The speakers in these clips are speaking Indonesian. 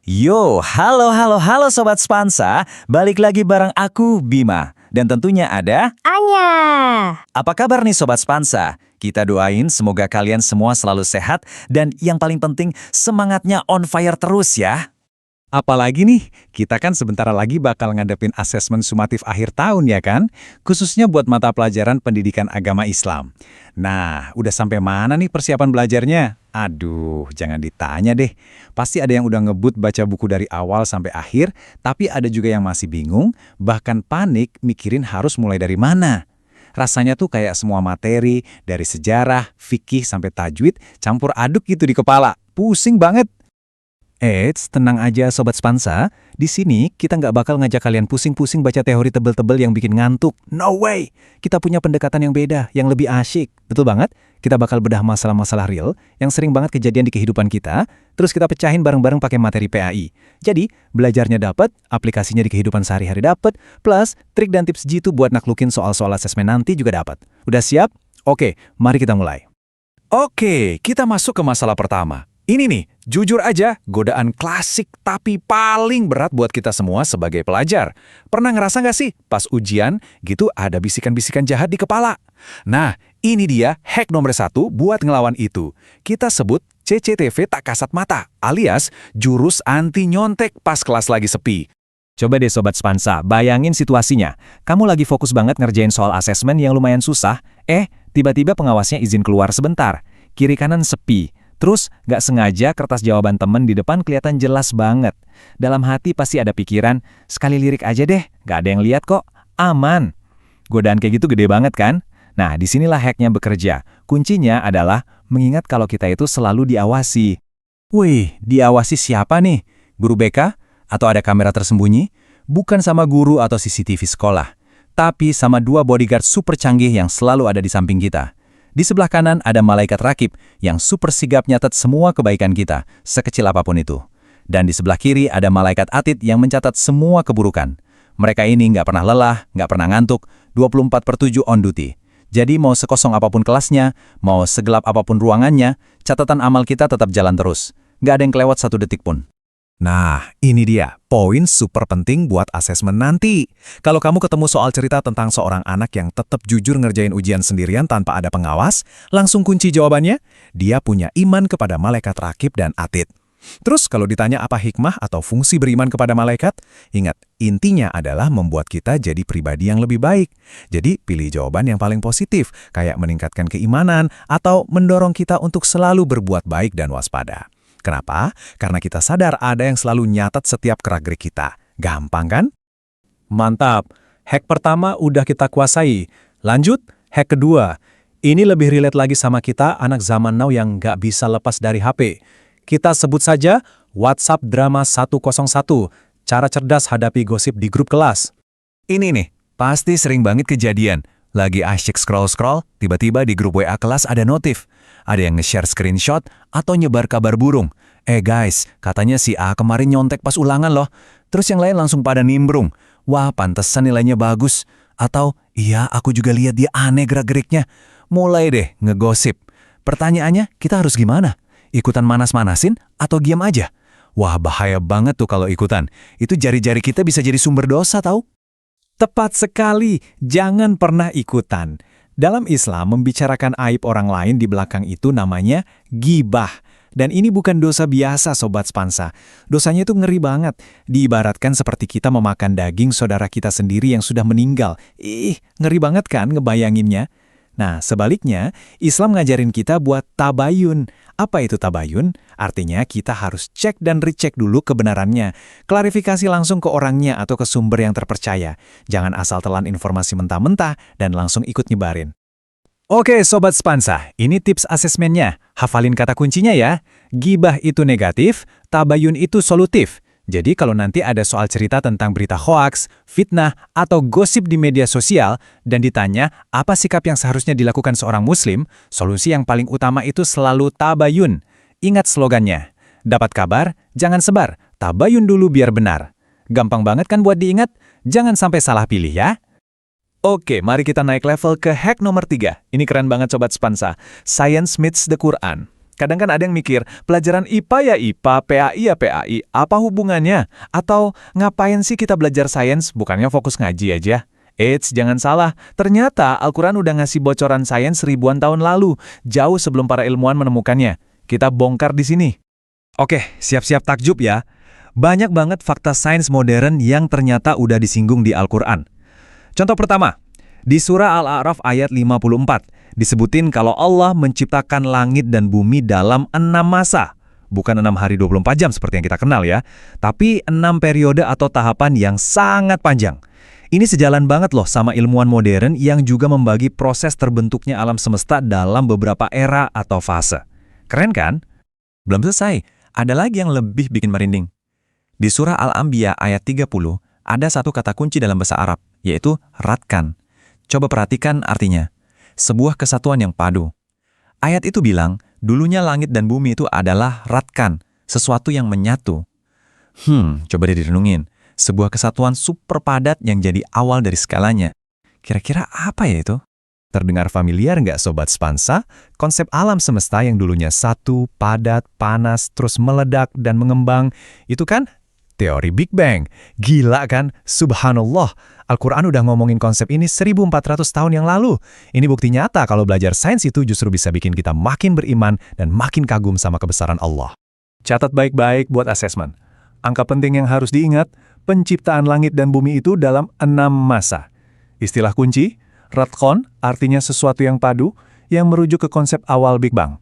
Halo Sobat Spansa. Balik lagi bareng aku, Bima. Dan tentunya ada... Anya. Apa kabar nih Sobat Spansa? Kita doain semoga kalian semua selalu sehat dan yang paling penting semangatnya on fire terus ya. Apalagi nih, kita kan sebentar lagi bakal ngadepin asesmen sumatif akhir tahun ya kan? Khususnya buat mata pelajaran pendidikan agama Islam. Nah, udah sampai mana nih persiapan belajarnya? Aduh, jangan ditanya deh. Pasti ada yang udah ngebut baca buku dari awal sampai akhir, tapi ada juga yang masih bingung, bahkan panik mikirin harus mulai dari mana. Rasanya tuh kayak semua materi, dari sejarah, fikih sampai tajwid, campur aduk gitu di kepala. Pusing banget. Eits, tenang aja Sobat Spansa. Di sini kita nggak bakal ngajak kalian pusing-pusing baca teori tebel-tebel yang bikin ngantuk. No way! Kita punya pendekatan yang beda, yang lebih asyik. Betul banget? Kita bakal bedah masalah-masalah real yang sering banget kejadian di kehidupan kita, terus kita pecahin bareng-bareng pakai materi PAI. Jadi, belajarnya dapat, aplikasinya di kehidupan sehari-hari dapat, plus trik dan tips jitu buat naklukin soal-soal asesmen nanti juga dapat. Udah siap? Oke, mari kita mulai. Oke, kita masuk ke masalah pertama. Ini nih, jujur aja, godaan klasik tapi paling berat buat kita semua sebagai pelajar. Pernah ngerasa nggak sih, pas ujian, gitu ada bisikan-bisikan jahat di kepala? Nah, ini dia hack nomor 1 buat ngelawan itu. Kita sebut CCTV tak kasat mata, alias jurus anti nyontek pas kelas lagi sepi. Coba deh Sobat Spansa, bayangin situasinya. Kamu lagi fokus banget ngerjain soal asesmen yang lumayan susah, tiba-tiba pengawasnya izin keluar sebentar. Kiri kanan sepi. Terus, nggak sengaja kertas jawaban temen di depan kelihatan jelas banget. Dalam hati pasti ada pikiran, sekali lirik aja deh, nggak ada yang lihat kok, aman. Godaan kayak gitu gede banget kan? Nah, disinilah hacknya bekerja. Kuncinya adalah mengingat kalau kita itu selalu diawasi. Wih, diawasi siapa nih? Guru BK? Atau ada kamera tersembunyi? Bukan sama guru atau CCTV sekolah, tapi sama 2 bodyguard super canggih yang selalu ada di samping kita. Di sebelah kanan ada malaikat rakib yang super sigap nyatet semua kebaikan kita, sekecil apapun itu. Dan di sebelah kiri ada malaikat atid yang mencatat semua keburukan. Mereka ini nggak pernah lelah, nggak pernah ngantuk, 24/7 on duty. Jadi mau sekosong apapun kelasnya, mau segelap apapun ruangannya, catatan amal kita tetap jalan terus. Nggak ada yang kelewat 1 detik pun. Nah, ini dia, poin super penting buat asesmen nanti. Kalau kamu ketemu soal cerita tentang seorang anak yang tetap jujur ngerjain ujian sendirian tanpa ada pengawas, langsung kunci jawabannya, dia punya iman kepada malaikat rakib dan atid. Terus kalau ditanya apa hikmah atau fungsi beriman kepada malaikat, ingat, intinya adalah membuat kita jadi pribadi yang lebih baik. Jadi pilih jawaban yang paling positif, kayak meningkatkan keimanan atau mendorong kita untuk selalu berbuat baik dan waspada. Kenapa? Karena kita sadar ada yang selalu nyatat setiap gerak-gerik kita. Gampang kan? Mantap. Hack pertama udah kita kuasai. Lanjut, hack kedua. Ini lebih relate lagi sama kita anak zaman now yang nggak bisa lepas dari HP. Kita sebut saja WhatsApp Drama 101. Cara cerdas hadapi gosip di grup kelas. Ini nih, pasti sering banget kejadian. Lagi asyik scroll-scroll, tiba-tiba di grup WA kelas ada notif. Ada yang nge-share screenshot atau nyebar kabar burung. Guys, katanya si A kemarin nyontek pas ulangan loh. Terus yang lain langsung pada nimbrung. Wah, pantesan nilainya bagus. Atau, iya aku juga lihat dia aneh gerak-geriknya. Mulai deh ngegosip. Pertanyaannya, kita harus gimana? Ikutan manas-manasin atau diam aja? Wah, bahaya banget tuh kalau ikutan. Itu jari-jari kita bisa jadi sumber dosa tahu? Tepat sekali, jangan pernah ikutan. Dalam Islam, membicarakan aib orang lain di belakang itu namanya ghibah. Dan ini bukan dosa biasa, Sobat Spansa. Dosanya itu ngeri banget. Diibaratkan seperti kita memakan daging saudara kita sendiri yang sudah meninggal. Ngeri banget kan ngebayanginnya? Nah, sebaliknya, Islam ngajarin kita buat tabayun. Apa itu tabayun? Artinya kita harus cek dan recek dulu kebenarannya. Klarifikasi langsung ke orangnya atau ke sumber yang terpercaya. Jangan asal telan informasi mentah-mentah dan langsung ikut nyebarin. Oke, Sobat Spansa, ini tips asesmennya. Hafalin kata kuncinya ya. Ghibah itu negatif, tabayun itu solutif. Jadi kalau nanti ada soal cerita tentang berita hoaks, fitnah, atau gosip di media sosial, dan ditanya apa sikap yang seharusnya dilakukan seorang muslim, solusi yang paling utama itu selalu tabayun. Ingat slogannya, dapat kabar, jangan sebar, tabayun dulu biar benar. Gampang banget kan buat diingat? Jangan sampai salah pilih ya. Oke, mari kita naik level ke hack nomor 3. Ini keren banget Sobat Spansa. Science meets the Quran. Kadang kan ada yang mikir, pelajaran IPA ya IPA, PAI ya PAI, apa hubungannya? Atau ngapain sih kita belajar sains, bukannya fokus ngaji aja? Eits, jangan salah, ternyata Al-Quran udah ngasih bocoran sains ribuan tahun lalu, jauh sebelum para ilmuwan menemukannya. Kita bongkar di sini. Oke, siap-siap takjub ya. Banyak banget fakta sains modern yang ternyata udah disinggung di Al-Quran. Contoh pertama, di surah Al-A'raf ayat 54, disebutin kalau Allah menciptakan langit dan bumi dalam 6 masa. Bukan 6 hari 24 jam seperti yang kita kenal ya, tapi 6 periode atau tahapan yang sangat panjang. Ini sejalan banget loh sama ilmuwan modern yang juga membagi proses terbentuknya alam semesta dalam beberapa era atau fase. Keren kan? Belum selesai, ada lagi yang lebih bikin merinding. Di surah Al-Anbiya ayat 30, ada satu kata kunci dalam bahasa Arab, yaitu ratkan. Coba perhatikan artinya. Sebuah kesatuan yang padu. Ayat itu bilang, dulunya langit dan bumi itu adalah ratkan, sesuatu yang menyatu. Coba deh direnungin. Sebuah kesatuan super padat yang jadi awal dari skalanya. Kira-kira apa ya itu? Terdengar familiar nggak Sobat Spansa? Konsep alam semesta yang dulunya satu, padat, panas, terus meledak dan mengembang, itu kan teori Big Bang. Gila kan? Subhanallah. Al-Quran udah ngomongin konsep ini 1400 tahun yang lalu. Ini bukti nyata kalau belajar sains itu justru bisa bikin kita makin beriman dan makin kagum sama kebesaran Allah. Catat baik-baik buat asesmen. Angka penting yang harus diingat, penciptaan langit dan bumi itu dalam 6 masa. Istilah kunci, ratkon, artinya sesuatu yang padu, yang merujuk ke konsep awal Big Bang.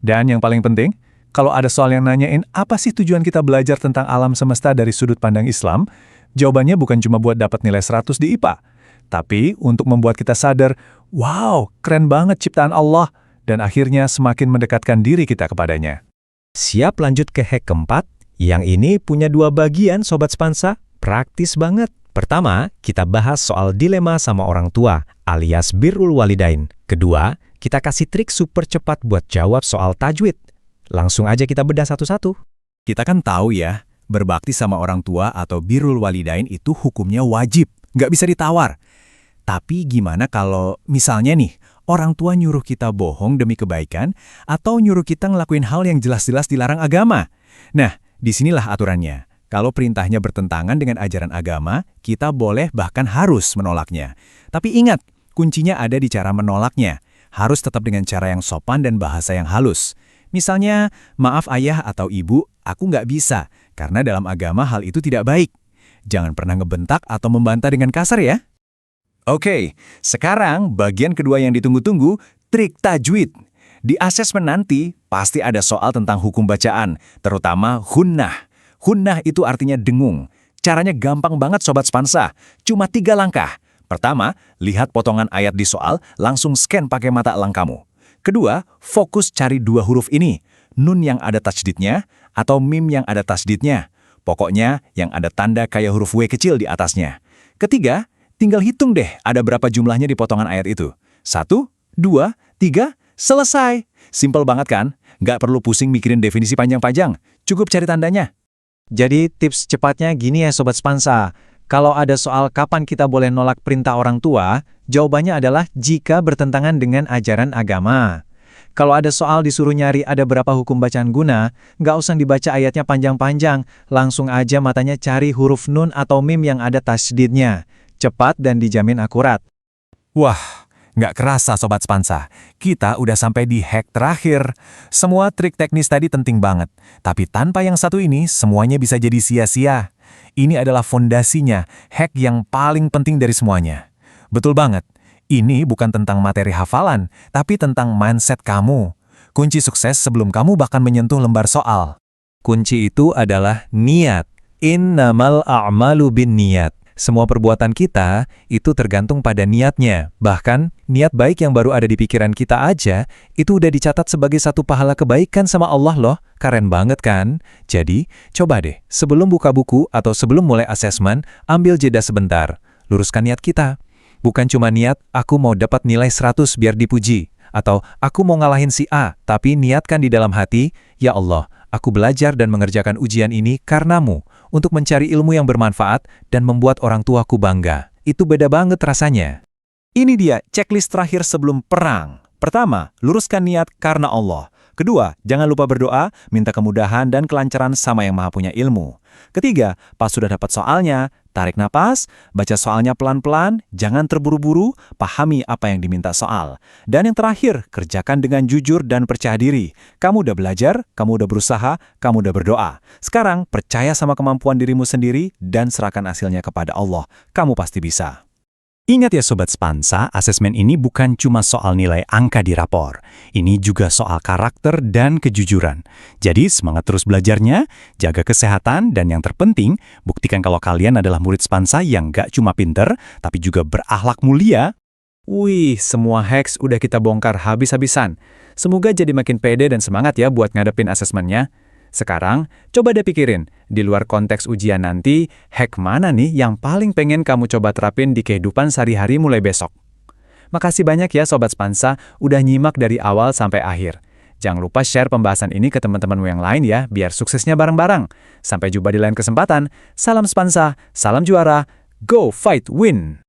Dan yang paling penting, kalau ada soal yang nanyain apa sih tujuan kita belajar tentang alam semesta dari sudut pandang Islam, jawabannya bukan cuma buat dapat nilai 100 di IPA, tapi untuk membuat kita sadar, wow, keren banget ciptaan Allah, dan akhirnya semakin mendekatkan diri kita kepadanya. Siap lanjut ke hack keempat? Yang ini punya 2 bagian Sobat Spansa, praktis banget. Pertama, kita bahas soal dilema sama orang tua, alias birrul walidain. Kedua, kita kasih trik super cepat buat jawab soal tajwid. Langsung aja kita bedah satu-satu. Kita kan tahu ya, berbakti sama orang tua atau birrul walidain itu hukumnya wajib, nggak bisa ditawar. Tapi gimana kalau misalnya nih, orang tua nyuruh kita bohong demi kebaikan atau nyuruh kita ngelakuin hal yang jelas-jelas dilarang agama? Nah, disinilah aturannya. Kalau perintahnya bertentangan dengan ajaran agama, kita boleh bahkan harus menolaknya. Tapi ingat, kuncinya ada di cara menolaknya. Harus tetap dengan cara yang sopan dan bahasa yang halus. Misalnya, maaf ayah atau ibu, aku nggak bisa, karena dalam agama hal itu tidak baik. Jangan pernah ngebentak atau membantah dengan kasar ya. Oke, sekarang bagian kedua yang ditunggu-tunggu, trik tajwid. Di asesmen nanti, pasti ada soal tentang hukum bacaan, terutama hunnah. Hunnah itu artinya dengung. Caranya gampang banget Sobat Spansa, cuma 3 langkah. Pertama, lihat potongan ayat di soal, langsung scan pakai mata elang kamu. Kedua, fokus cari 2 huruf ini, nun yang ada tasydidnya atau mim yang ada tasydidnya. Pokoknya yang ada tanda kayak huruf W kecil di atasnya. Ketiga, tinggal hitung deh ada berapa jumlahnya di potongan ayat itu. 1, 2, 3, selesai. Simpel banget kan? Nggak perlu pusing mikirin definisi panjang-panjang, cukup cari tandanya. Jadi tips cepatnya gini ya Sobat Spansa. Kalau ada soal kapan kita boleh nolak perintah orang tua, jawabannya adalah jika bertentangan dengan ajaran agama. Kalau ada soal disuruh nyari ada berapa hukum bacaan guna, nggak usah dibaca ayatnya panjang-panjang, langsung aja matanya cari huruf nun atau mim yang ada tasydidnya. Cepat dan dijamin akurat. Wah, nggak kerasa Sobat Spansa, kita udah sampai di hack terakhir. Semua trik teknis tadi penting banget, tapi tanpa yang satu ini, semuanya bisa jadi sia-sia. Ini adalah fondasinya, hack yang paling penting dari semuanya. Betul banget, ini bukan tentang materi hafalan, tapi tentang mindset kamu. Kunci sukses sebelum kamu bahkan menyentuh lembar soal. Kunci itu adalah niat. Innamal a'malu binniyat. Semua perbuatan kita itu tergantung pada niatnya. Bahkan, niat baik yang baru ada di pikiran kita aja, itu udah dicatat sebagai satu pahala kebaikan sama Allah loh. Keren banget kan? Jadi, coba deh, sebelum buka buku atau sebelum mulai asesmen, ambil jeda sebentar. Luruskan niat kita. Bukan cuma niat, aku mau dapat nilai 100 biar dipuji. Atau, aku mau ngalahin si A, tapi niatkan di dalam hati, ya Allah, aku belajar dan mengerjakan ujian ini karenamu, untuk mencari ilmu yang bermanfaat dan membuat orang tuaku bangga. Itu beda banget rasanya. Ini dia checklist terakhir sebelum perang. Pertama, luruskan niat karena Allah. Kedua, jangan lupa berdoa, minta kemudahan dan kelancaran sama Yang Maha Punya Ilmu. Ketiga, pas sudah dapat soalnya, tarik napas, baca soalnya pelan-pelan, jangan terburu-buru, pahami apa yang diminta soal. Dan yang terakhir, kerjakan dengan jujur dan percaya diri. Kamu udah belajar, kamu udah berusaha, kamu udah berdoa. Sekarang, percaya sama kemampuan dirimu sendiri dan serahkan hasilnya kepada Allah. Kamu pasti bisa. Ingat ya Sobat Spansa, asesmen ini bukan cuma soal nilai angka di rapor. Ini juga soal karakter dan kejujuran. Jadi semangat terus belajarnya, jaga kesehatan, dan yang terpenting, buktikan kalau kalian adalah murid Spansa yang gak cuma pinter, tapi juga berakhlak mulia. Wih, semua hacks udah kita bongkar habis-habisan. Semoga jadi makin pede dan semangat ya buat ngadepin asesmennya. Sekarang, coba deh pikirin, di luar konteks ujian nanti, hack mana nih yang paling pengen kamu coba terapin di kehidupan sehari-hari mulai besok? Makasih banyak ya Sobat Spansa, udah nyimak dari awal sampai akhir. Jangan lupa share pembahasan ini ke teman-temanmu yang lain ya, biar suksesnya bareng-bareng. Sampai jumpa di lain kesempatan. Salam Spansa, salam juara, go fight win!